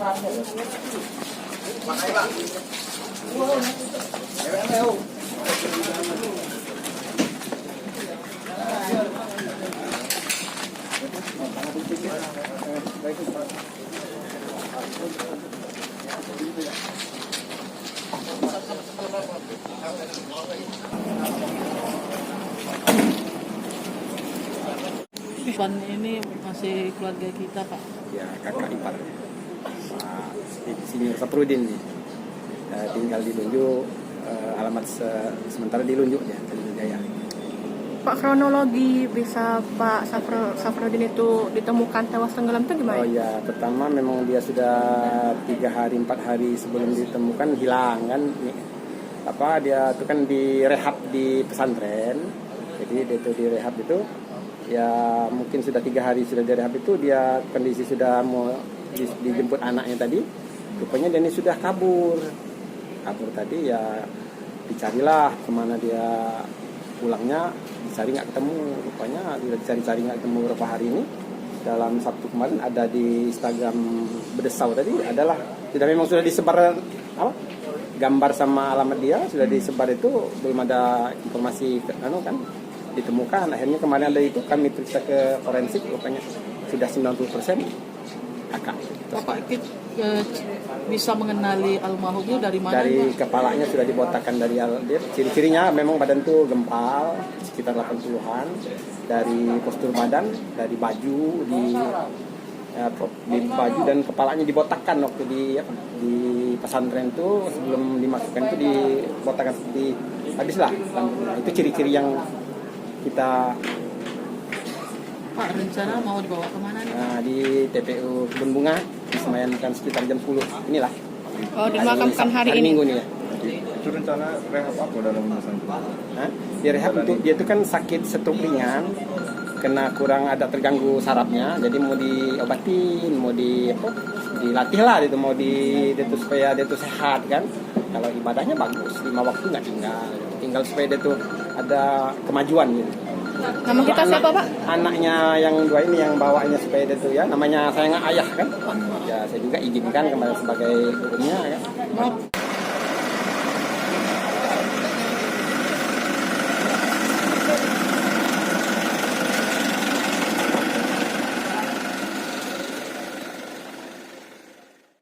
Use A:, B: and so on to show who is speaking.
A: Ivan ini masih keluarga kita, Pak.
B: Ya, kakak ipar Pak Senior Saprudin nih. Tinggal di Lunjuk, alamat sementara di Lunjuk ya, di Jaya.
C: Pak, kronologi bisa Pak Safrudin itu ditemukan tewas tenggelam itu gimana?
B: Oh ya, pertama memang dia sudah 3 hari 4 hari sebelum ditemukan hilang kan. Dia itu kan direhab di pesantren. Jadi dia itu direhab itu ya mungkin sudah 3 hari sudah direhab itu dia kondisi sudah mau dijemput anaknya tadi. Rupanya dia ini sudah kabur tadi ya, dicarilah kemana dia pulangnya, dicari nggak ketemu. Rupanya sudah dicari nggak ketemu beberapa hari ini. Dalam Sabtu kemarin ada di Instagram Bedesau tadi adalah sudah disebar gambar sama alamat dia sudah disebar, itu belum ada informasi ditemukan. Akhirnya kemarin ada itu kami periksa ke forensik, rupanya sudah 90% kakak.
A: Bapak bisa mengenali almarhumnya dari mana?
B: Dari kepalanya sudah dibotakan dari dia. Ciri-cirinya memang badan tuh gempal sekitar 80-an. Dari postur badan, dari baju di baju dan kepalanya dibotakkan waktu di pesantren itu sebelum dimasukkan itu dibotakkan seperti habislah. Itu ciri-ciri yang kita.
A: Pak, rencana mau dibawa kemana nih?
B: Nah, di TPU Kebun Bunga disemayamkan sekitar jam 10 inilah.
C: Oh, dimakamkan hari ini.
B: Minggu nih ya.
D: Itu rencana rehab apa dalam pesantren?
B: Dia rehab untuk dia itu kan sakit stroke ringan, kena kurang ada terganggu sarafnya, jadi mau diobatin, mau dilatih lah itu, mau itu supaya dia itu sehat kan. Kalau ibadahnya bagus, 5 waktu nggak tinggal supaya dia itu ada kemajuan gitu.
C: Nama kita siapa, Pak?
B: Anaknya yang 2 ini yang bawanya supaya dia itu ya, namanya saya ayah kan. Ya saya juga izinkan kembali sebagai gurunya kan.